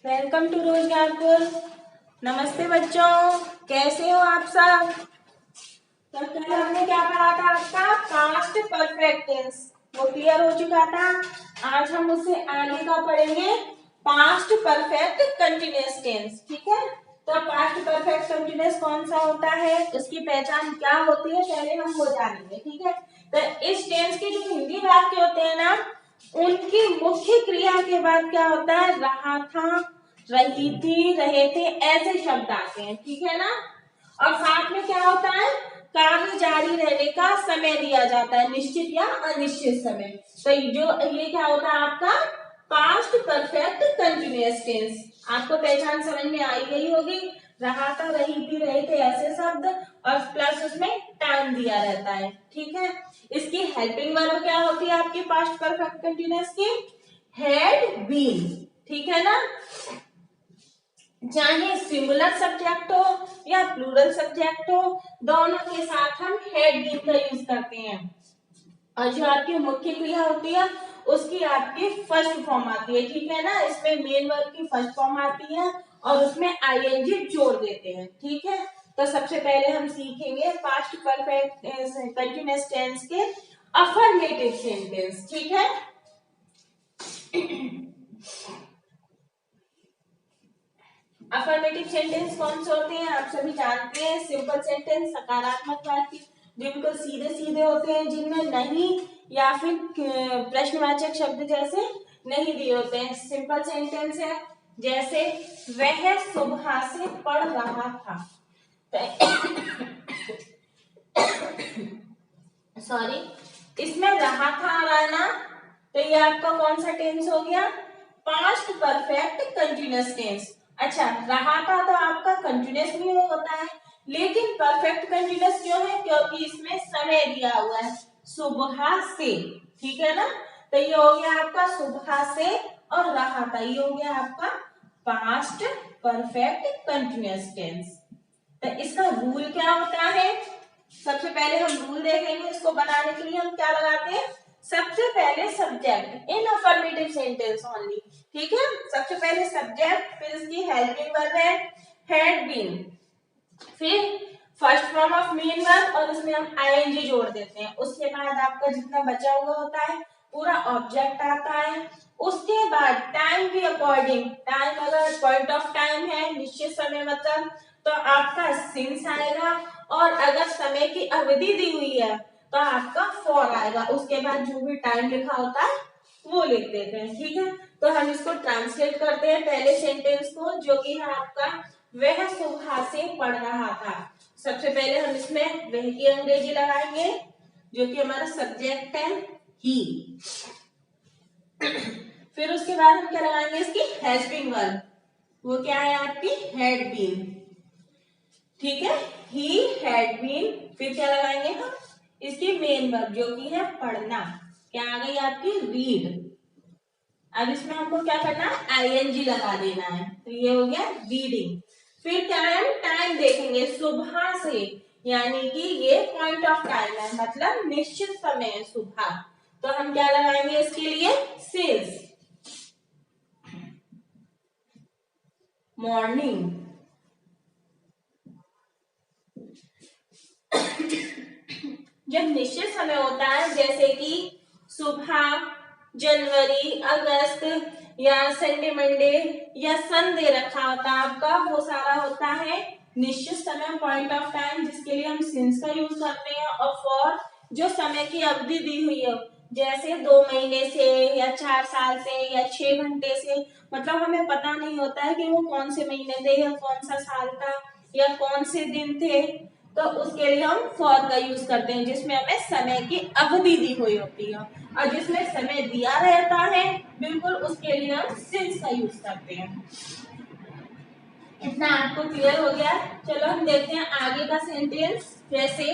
Welcome to रोजगारपुर। नमस्ते बच्चों, कैसे हो आप सब। तो कल हमने क्या पढ़ा था, आपका पास्ट परफेक्ट टेंस, वो क्लियर हो चुका था। आज हम उससे आगे का पढ़ेंगे, पास्ट परफेक्ट कंटिन्यूअस टेंस। ठीक है, तो पास्ट परफेक्ट कंटिन्यूअस कौन सा होता है, उसकी पहचान क्या होती है, पहले हम वो जानेंगे। ठीक है, तो इस टेंस के जो हिंदी वाक्य होते हैं ना, उनकी मुख्य क्रिया के बाद क्या होता है, रहा था, रही थी, रहे थे, ऐसे शब्द आते हैं। ठीक है ना, और साथ में क्या होता है, कार्य जारी रहने का समय दिया जाता है, निश्चित या अनिश्चित समय। तो ये क्या होता है आपका पास्ट परफेक्ट कंटिन्यूअस टेंस। आपको पहचान समझ में आई गई होगी, रहा था, रही थी, रहे थे, ऐसे शब्द, और प्लस उसमें टाइम दिया रहता है। ठीक है, इसकी हेल्पिंग वर्ब क्या होती है आपकी पास्ट परफेक्ट कंटिन्यूअस की, हैड बीन। ठीक है ना, चाहे सिंगुलर सब्जेक्ट हो या प्लूरल सब्जेक्ट हो, दोनों के साथ हम हैड बीन का यूज करते हैं। और जो आपकी मुख्य क्रिया होती है उसकी आपकी फर्स्ट फॉर्म आती है। ठीक है ना, इसमें मेन वर्ब की फर्स्ट फॉर्म आती है और उसमें आईएनजी जोड़ देते हैं। ठीक है, तो सबसे पहले हम सीखेंगे पास्ट परफेक्ट कंटिन्यूअस टेंस के अफर्मेटिव सेंटेंस। ठीक है, अफर्मेटिव सेंटेंस कौन से होते हैं आप सभी जानते हैं। सिंपल सेंटेंस, सकारात्मक वाक्य जो बिल्कुल सीधे सीधे होते हैं, जिनमें नहीं या फिर प्रश्नवाचक शब्द जैसे नहीं दिए होते हैं। सिंपल सेंटेंस है जैसे वह सुबह से पढ़ रहा था। सॉरी, इसमें रहा था आ रहा है ना, तो ये आपका कौन सा टेंस हो गया, पास्ट परफेक्ट कंटिन्यूअस टेंस। अच्छा, रहा था तो आपका कंटिन्यूअस भी होता है, लेकिन परफेक्ट कंटिन्यूअस क्यों है, क्योंकि इसमें समय दिया हुआ है, सुबह से। ठीक है ना, तो ये हो गया आपका सुबह से, और रहा था ये हो गया आपका पास्ट परफेक्ट कंटिन्यूअस टेंस। तो इसका रूल क्या होता है, सबसे पहले हम रूल देखेंगे। इसको बनाने के लिए हम क्या लगाते हैं, सबसे पहले subject in affirmative sentence only. ठीक है, सबसे पहले सब्जेक्ट, फिर इसकी हेल्पिंग वर्ब है हैड बीन, फिर first form of main verb, और उसमें हम आईएनजी जोड़ देते हैं। उसके बाद आपका जितना बचा हुआ होता है पूरा ऑब्जेक्ट आता है। उसके बाद टाइम के अकॉर्डिंग, टाइम अगर पॉइंट ऑफ टाइम है, निश्चित समय मतलब, तो आपका सिंस आएगा, और अगर समय की अवधि दी हुई है तो आपका फॉर आएगा। उसके बाद जो भी टाइम लिखा होता है वो लिख देते हैं। ठीक है, तो हम इसको ट्रांसलेट करते हैं पहले सेंटेंस को, जो कि है आपका वह सुबह से पढ़ रहा था। सबसे पहले हम इसमें वह की अंग्रेजी लगाएंगे, जो कि हमारा सब्जेक्ट है ही। फिर उसके बाद हम क्या लगाएंगे, इसकी हेल्पिंग वर्ब, वो क्या है आपकी हैड बीन। ठीक है, ही हैड बीन। फिर क्या लगाएंगे हम, इसकी मेन वर्ब जो कि है पढ़ना, क्या आ गई आपकी रीड। अब इसमें हमको क्या करना है, आईएनजी लगा देना है, तो ये हो गया रीडिंग। फिर क्या है, हम टाइम देखेंगे, सुबह से, यानी कि ये पॉइंट ऑफ टाइम है, मतलब निश्चित समय है सुबह, तो हम क्या लगाएंगे इसके लिए, सिंस मॉर्निंग। जब निश्चित समय होता है, जैसे कि सुबह, जनवरी, अगस्त, या संडे, मंडे, या सन दे रखा होता है आपका, वो सारा होता है निश्चित समय, पॉइंट ऑफ टाइम, जिसके लिए हम सिंस का यूज करते हैं। और फॉर, जो समय की अवधि दी हुई है, जैसे 2 महीने से, या 4 साल से, या 6 घंटे से, मतलब हमें पता नहीं होता है कि वो कौन से महीने थे, या कौन सा साल था, या कौन से दिन थे, तो उसके लिए हम फॉर का यूज करते हैं, जिसमें हमें समय की अवधि दी हुई होती है। और जिसमें समय दिया रहता है बिल्कुल, उसके लिए हम सिंस का यूज करते हैं। इतना आपको क्लियर हो गया। चलो हम देखते हैं आगे का सेंटेंस। जैसे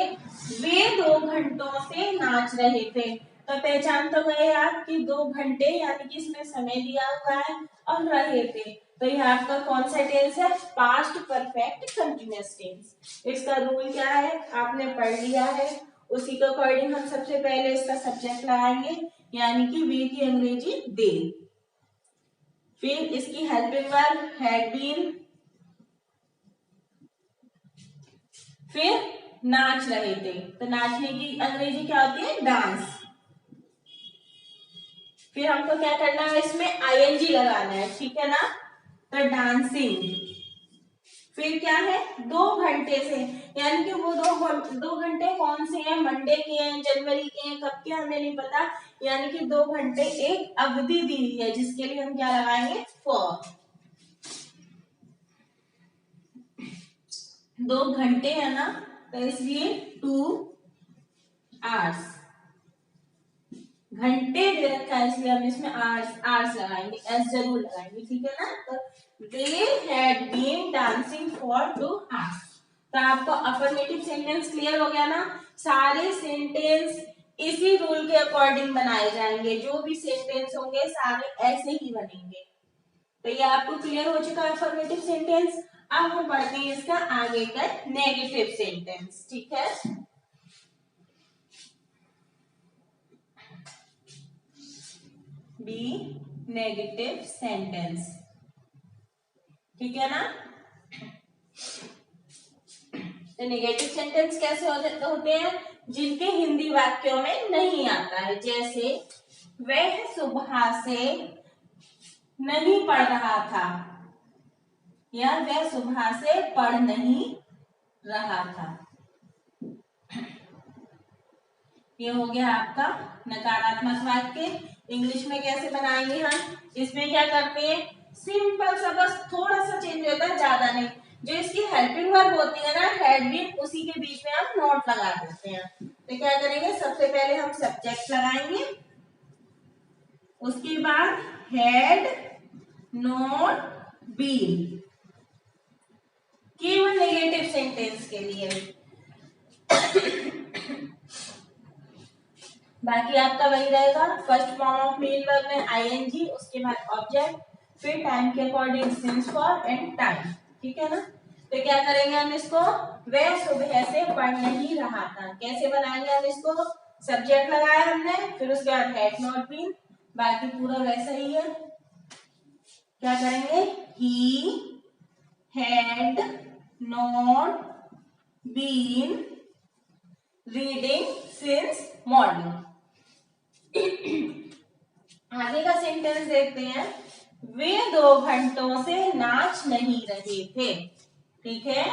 वे 2 घंटों से नाच रहे थे, तो पहचान तो गए आप कि 2 घंटे, यानी कि इसमें समय दिया हुआ है, और रहे थे, तो यह आपका कौन सा टेंस है, पास्ट परफेक्ट कंटिन्यूअस टेंस। इसका रूल क्या है आपने पढ़ लिया है, उसी के अकॉर्डिंग हम सबसे पहले इसका सब्जेक्ट लगाएंगे, यानी कि वे की अंग्रेजी दे। फिर इसकी हेल्पिंग वर्ब हैड बीन, फिर नाच रहे थे, तो नाचने की अंग्रेजी क्या होती है, डांस। फिर हमको क्या करना है, इसमें आईएनजी लगाना है, ठीक है ना, तो डांसिंग। फिर क्या है, 2 घंटे से, यानी कि वो 2 घंटे कौन से हैं, मंडे के हैं, जनवरी के हैं, कब के हमें नहीं पता, यानी कि 2 घंटे एक अवधि दी हुई है, जिसके लिए हम क्या लगाएंगे, फॉर। 2 घंटे है ना, तो इसलिए 2 hours। घंटे दे रखा है इसलिए हम इसमें आवर्स लगाएंगे, एस जरूर लगाएंगे, ठीक है ना। तो they had been dancing for 2 hours। तो आपको अफर्मेटिव सेंटेंस क्लियर हो गया ना। सारे सेंटेंस इसी रूल के अकॉर्डिंग बनाए जाएंगे, जो भी सेंटेंस होंगे सारे ऐसे ही बनेंगे। तो ये आपको क्लियर हो चुका है अफर्मेटिव सेंटेंस। अब हम पढ़ते हैं इसका आगे का नेगेटिव सेंटेंस, ठीक है। बी नेगेटिव सेंटेंस, ठीक है ना। तो नेगेटिव सेंटेंस कैसे होते हैं, जिनके हिंदी वाक्यों में नहीं आता है, जैसे वह सुबह से नहीं पढ़ रहा था, या वह सुबह से पढ़ नहीं रहा था। ये हो गया आपका नकारात्मक वाक्य। इंग्लिश में कैसे बनाएंगे हम, इसमें क्या करते हैं, सिंपल सा, बस थोड़ा सा चेंज होता है, ज्यादा नहीं। जो इसकी हेल्पिंग वर्ब होती है ना, हैड बीन, उसी के बीच में हम नॉट लगा देते हैं। तो क्या करेंगे, सबसे पहले हम सब्जेक्ट लगाएंगे, उसके बाद हैड नॉट बीन, केवल नेगेटिव सेंटेंस के लिए। बाकी आपका वही रहेगा, first form of main verb में आईएनजी, उसके बाद ऑब्जेक्ट, फिर टाइम के according since for and time, ठीक है ना। तो क्या करेंगे हम इसको, वह सुबह से पढ़ नहीं रहा था, कैसे बनाएंगे हम इसको, सब्जेक्ट लगाया हमने, फिर उसके बाद हैड नॉट बीन, बाकी पूरा वैसा ही है। क्या करेंगे, he had not been reading since morning. आगे का सेंटेंस देखते हैं, वे 2 घंटों से नाच नहीं रहे थे, ठीक है।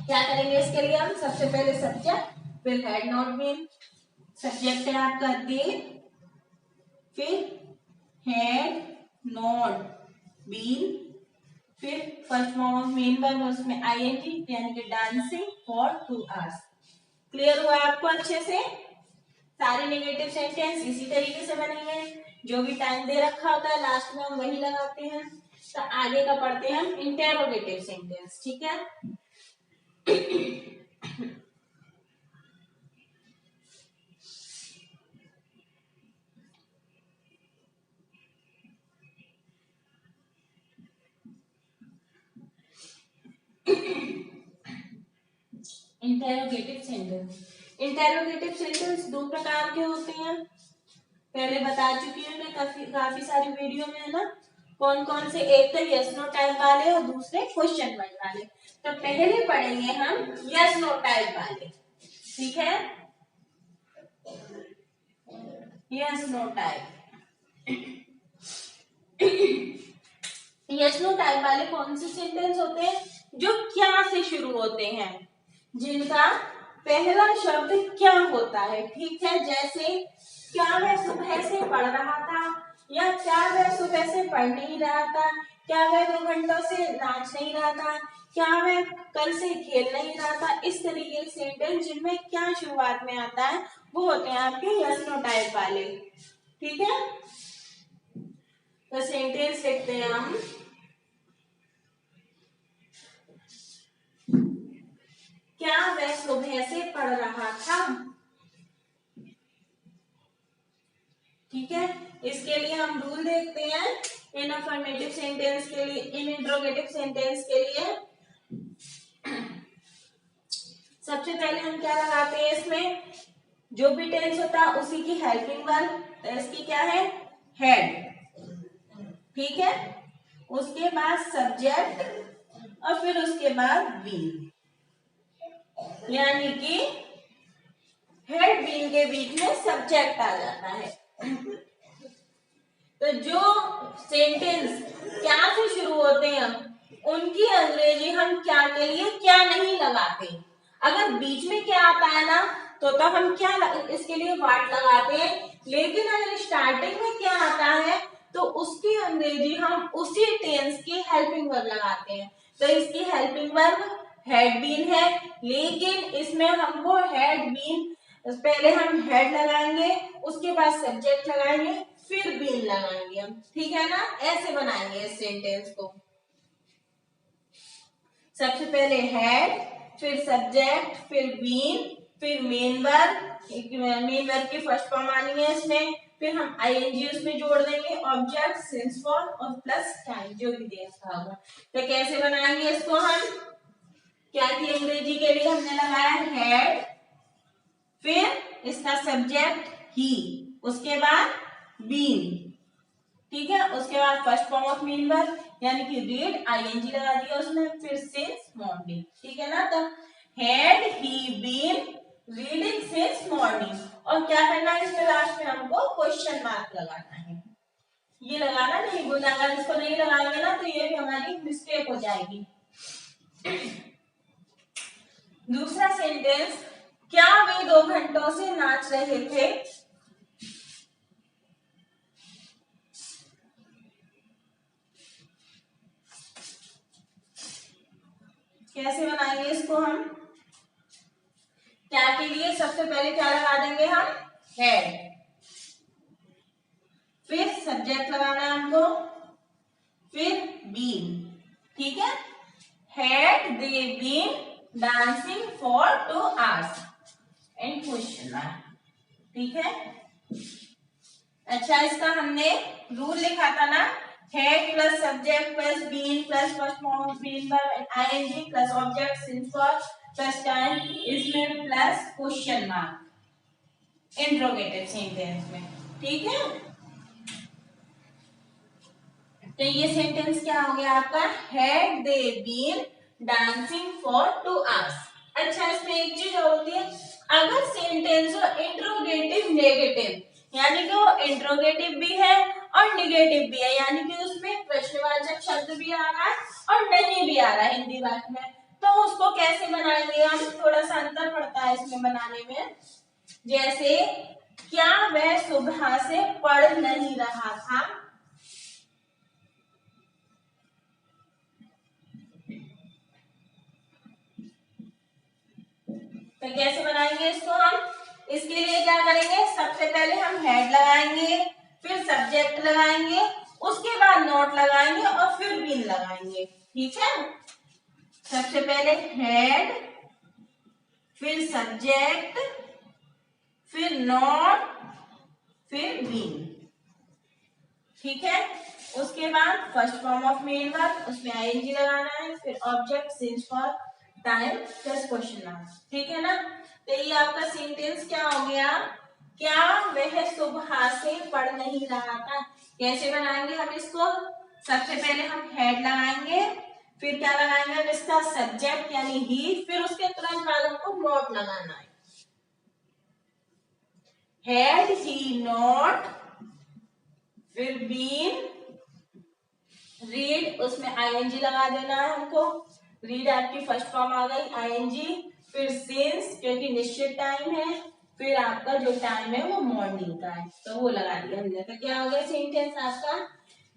क्या करेंगे इसके लिए हम, सबसे पहले सब्जेक्ट, फिर हैड नॉट बीन, सब्जेक्ट है आपका दे, फिर हैड नॉट बीन, फिर first form of main verb है उसमें आईएनजी, यानी कि डांसिंग फॉर 2 hours। क्लियर हुआ आपको अच्छे से। सारे नेगेटिव सेंटेंस इसी तरीके से बनेंगे, जो भी टाइम दे रखा होता है लास्ट में हम वही लगाते हैं। तो आगे का पढ़ते हैं हम इंटेरोगेटिव सेंटेंस, ठीक है। इंटेरोगेटिव सेंटेंस, इंटेरोगेटिव सेंटेंस 2 प्रकार के होते हैं, पहले बता चुकी हूँ मैं, काफी सारी वीडियो में, है ना। कौन कौन से, एक तो यस नो टाइप वाले और दूसरे क्वेश्चन वर्ड वाले। तो पहले पढ़ेंगे हम यस नो टाइप वाले, ठीक है। Yes no type, yes no type वाले कौन से सेंटेंस होते हैं, जो क्या से शुरू होते हैं, जिनका पहला शब्द क्या होता है, ठीक है। जैसे क्या वह सुबह से पढ़ रहा था, या क्या वह सुबह से पढ़ नहीं रहा था, क्या वह 2 घंटों से नाच नहीं रहा था, क्या वह कल से खेल नहीं रहा था। इस तरीके के सेंटेंस जिनमें क्या शुरुआत में आता है, वो होते हैं आपके यस नो टाइप वाले, ठीक है। तो सेंटेंस लिखते हैं हम, क्या वह सुबह से पढ़ रहा था, ठीक है। इसके लिए हम रूल देखते हैं, इन अफर्मेटिव सेंटेंस के लिए, इन इंट्रोगेटिव सेंटेंस के लिए सबसे पहले हम क्या लगाते हैं, इसमें जो भी टेंस होता है उसी की हेल्पिंग वर्ब, तो इसकी क्या है, हेड, ठीक है। उसके बाद सब्जेक्ट और फिर उसके बाद बीन, यानी कि हेड बीन के बीच में सब्जेक्ट आ जाता है। तो जो सेंटेंस क्या से शुरू होते हैं उनकी अंग्रेजी हम क्या के लिए क्या नहीं लगाते। अगर बीच में क्या आता है ना तो हम क्या इसके लिए व्हाट लगाते हैं, लेकिन अगर स्टार्टिंग में क्या आता है तो उसकी अंग्रेजी हम उसी टेंस की हेल्पिंग वर्ब लगाते हैं। तो इसकी हेल्पिंग वर्ब हैड बीन है, लेकिन इसमें हमको हैड बीन पहले हम हेड लगाएंगे, उसके बाद सब्जेक्ट लगाएंगे, फिर बीन लगाएंगे हम, ठीक है ना। ऐसे बनाएंगे इस सेंटेंस को, सबसे पहले हेड, फिर सब्जेक्ट, फिर बीन, फिर मेन वर्ब। मेन वर्ब की फर्स्ट फॉर्म आनी है इसमें, फिर हम आईएनजी उसमें जोड़ देंगे, ऑब्जेक्ट, सिंस फॉर और प्लस टाइम जो भी दे रखा होगा। तो कैसे बनाएंगे इसको हम, क्या की अंग्रेजी के लिए हमने लगाया हेड, फिर इसका सब्जेक्ट ही, उसके बाद बीन, ठीक है। उसके बाद first form of main verb यानी कि रीड, आईएनजी लगा दिया उसमें, फिर सिंस मॉर्निंग, ठीक है ना। तो had he been reading since morning, और क्या करना है इसमें लास्ट में हमको क्वेश्चन मार्क लगाना है। ये लगाना नहीं भूलना, अगर इसको नहीं लगाएंगे ना तो ये भी हमारी मिस्टेक हो जाएगी। दूसरा सेंटेंस, क्या वे 2 घंटों से नाच रहे थे। कैसे बनाएंगे इसको हम, क्या के लिए सबसे पहले क्या लगा देंगे हम, हेड, फिर सब्जेक्ट लगाना है हमको, फिर बीन, ठीक है। Had they been dancing for 2 hours and question mark, ठीक है। अच्छा, इसका हमने रूल लिखा था ना, head plus subject plus been plus first form of been verb and ING plus object since for plus time, इसमें plus question mark interrogative sentence में, ठीक है। तो ये सेंटेंस क्या हो गया आपका, had they been dancing for 2 hours। अच्छा, इसमें एक चीज होती है, अगर सेंटेंस हो इंट्रोगेटिव नेगेटिव, यानी कि वो इंट्रोगेटिव भी है और निगेटिव भी है, यानी कि उसमें प्रश्नवाचक शब्द भी आ रहा है और नहीं भी आ रहा है हिंदी वाक्य में, तो उसको कैसे बनाएंगे हम, थोड़ा सा अंतर पड़ता है इसमें बनाने में। जैसे, क्या वह सुबह से पढ़ नहीं रहा था। तो कैसे बनाएंगे इसको हम, इसके लिए क्या करेंगे, सबसे पहले हम हेड लगाएंगे, फिर सब्जेक्ट लगाएंगे, उसके बाद नोट लगाएंगे और फिर बीन लगाएंगे, ठीक है। सबसे पहले हेड, फिर सब्जेक्ट, फिर नोट, फिर बीन, ठीक है। उसके बाद first form of main verb, उसमें आईएनजी लगाना है, फिर object since for time plus question mark, ठीक है ना। तो ये आपका सेंटेंस क्या हो गया, क्या वह सुबह से पढ़ नहीं रहा था। कैसे बनाएंगे हम इसको, सबसे पहले हम हेड लगाएंगे, फिर क्या लगाएंगे हम इसका सब्जेक्ट यानी ही, फिर उसके तुरंत बाद हमको नोट लगाना है, हैड ही नॉट, फिर बीन, रीड, उसमें आईएनजी लगा देना है हमको, रीड आपकी फर्स्ट फॉर्म आ गई आईएनजी, फिर सिंस क्योंकि निश्चित टाइम है, फिर आपका जो टाइम है वो मॉर्निंग का है तो वो लगा दिया हमने। तो क्या हो गया सेंटेंस आपका,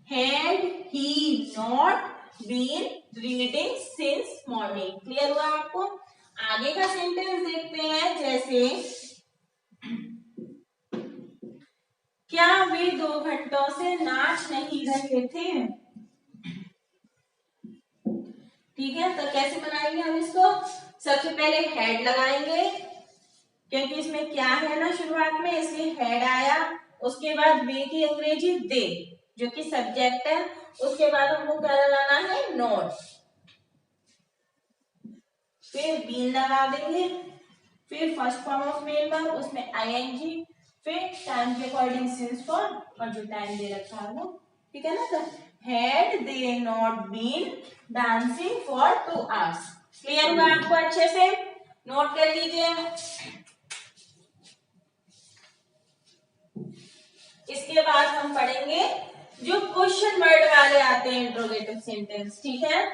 had he not been reading since morning. Clear हुआ आपको। आगे का सेंटेंस देखते हैं, जैसे क्या वे 2 घंटों से नाच नहीं रहे थे। ठीक है, तो कैसे बनाएंगे हम इसको, सबसे पहले हेड लगाएंगे क्योंकि इसमें क्या है ना शुरुआत में, इसलिए हेड आया, उसके बाद वे की अंग्रेजी दे जो कि सब्जेक्ट है, उसके बाद हमको क्या लगाना है नोट, फिर बीन लगा देंगे, फिर first form of main verb उसमें आईएनजी, फिर टाइम के अकॉर्डिंग सिंस फॉर्म और जो टाइम दे रखा है वो, ठीक है ना। तो had they not been dancing for 2 hours। Clear हुआ आपको? अच्छे से नोट कर लीजिए। इसके बाद हम पढ़ेंगे जो क्वेश्चन वर्ड वाले आते हैं इंट्रोगेटिव सेंटेंस, ठीक है।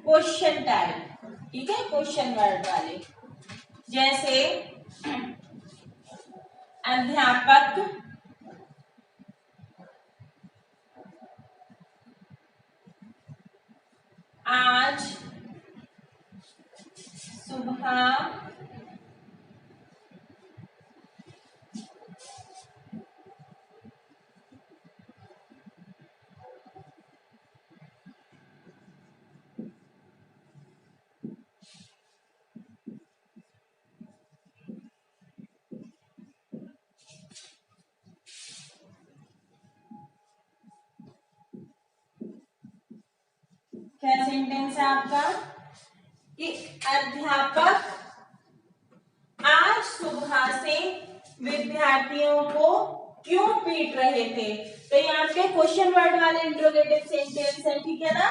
क्वेश्चन टाइप, ठीक है, क्वेश्चन वर्ड वाले, जैसे अध्यापक आज सुबह क्या सेंटेंस है आपका कि अध्यापक आज सुबह से विद्यार्थियों को क्यों पीट रहे थे। तो ये आपके क्वेश्चन वर्ड वाले इंट्रोगेटिव सेंटेंस है, ठीक है ना।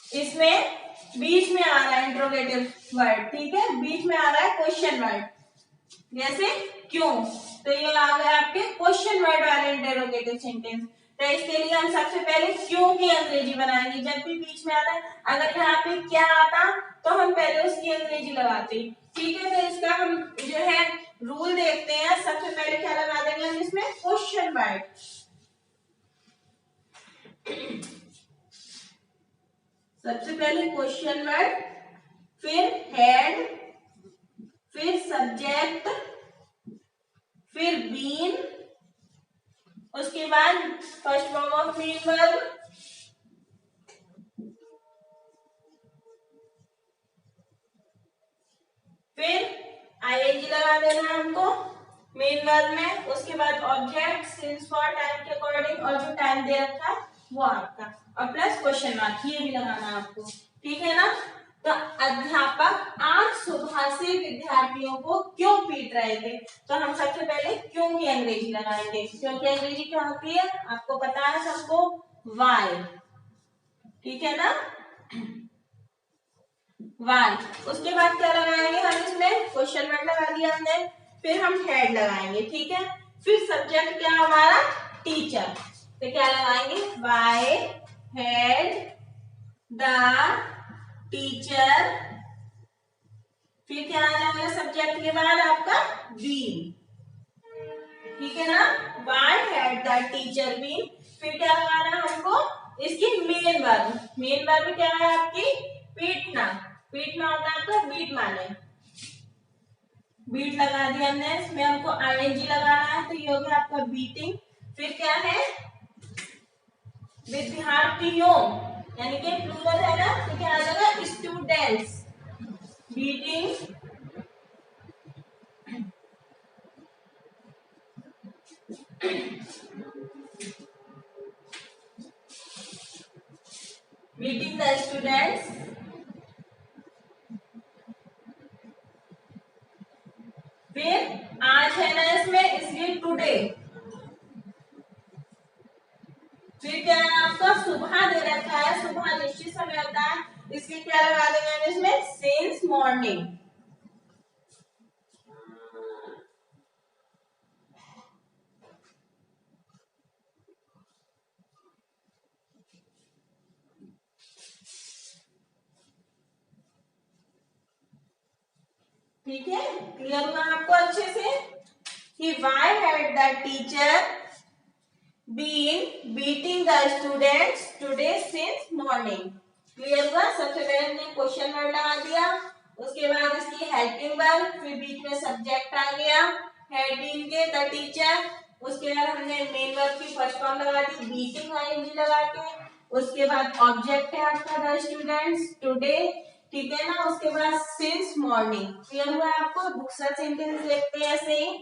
इसमें बीच में आ रहा है इंट्रोगेटिव वर्ड, ठीक है, बीच में आ रहा है क्वेश्चन वर्ड, जैसे क्यों। तो ये आ गया आपके क्वेश्चन वर्ड वाले इंटरोगेटिव सेंटेंस। तो इसके लिए हम सबसे पहले क्यों की अंग्रेजी बनाएंगे। जब भी बीच में आता है, अगर यहाँ पे क्या आता तो हम पहले उसकी अंग्रेजी लगाते, ठीक है। तो इसका हम जो है रूल देखते हैं। सबसे पहले क्या लगा देंगे हम इसमें, क्वेश्चन वर्ड। सबसे पहले क्वेश्चन वर्ड, फिर हेड, फिर सब्जेक्ट, फिर बीन, उसके बाद first form of main verb, फिर आईएनजी लगा देना है हमको मेन वर्ब में, उसके बाद ऑब्जेक्ट, सिंस फॉर टाइम के अकॉर्डिंग और जो टाइम दे रखा है वो आपका, और प्लस क्वेश्चन मार्क, ये भी लगाना है आपको, ठीक है ना। तो अध्यापक आज सुबह से विद्यार्थियों को क्यों पीट रहे थे। तो हम सबसे पहले क्यों की अंग्रेजी लगाएंगे। क्यों की अंग्रेजी क्या होती है आपको पता है सबको, वाई, ठीक है ना, वाई। उसके बाद क्या लगाएंगे हम इसमें, क्वेश्चन वर्ड लगा दिया हमने, फिर हम हेड लगाएंगे, ठीक है। फिर सब्जेक्ट क्या हमारा, टीचर, तो क्या लगाएंगे, वाई हेड द टीचर। फिर क्या आ जाएगा सब्जेक्ट के बाद आपका बीन, ठीक है ना, why had the teacher been. फिर क्या लगाना है हमको, इसकी मेन वर्ब। मेन वर्ब क्या है आपकी, पीटना। पीटना होता है आपका बीट माने, बीट लगा दिया हमने, इसमें हमको आईएनजी लगाना है, तो ये हो गया आपका बीटिंग। फिर क्या है, विद्यार्थियों, यानी कि प्लूरल है ना, तो क्या आ जाएगा, students, beating beating the students. फिर आज है ना इसमें, इसलिए टुडे। फिर क्या है आपका, सुबह दे रखा है, सुबह निश्चित समय होता है, इसलिए क्या लगा देंगे हम इसमें, सिंस मॉर्निंग। ठीक है, क्लियर हुआ आपको अच्छे से कि why had the teacher been beating the students today since morning। Clear हुआ। सबसे पहले हमने क्वेश्चन वर्ड लगा दिया, उसके बाद इसकी हेल्पिंग वर्ब, फिर बीच में सब्जेक्ट आ गया हेड बीन के द टीचर, उसके बाद हमने मेन वर्ब की फर्स्ट फॉर्म लगा दी बीटिंग आईएनजी लगा के, उसके बाद ऑब्जेक्ट है आपका द स्टूडेंट्स टुडे, ठीक है ना। उसके बाद सिंस मॉर्निंग, क्लियर हुआ आपको। दूसरा सेंटेंस देखते हैं ऐसे ही,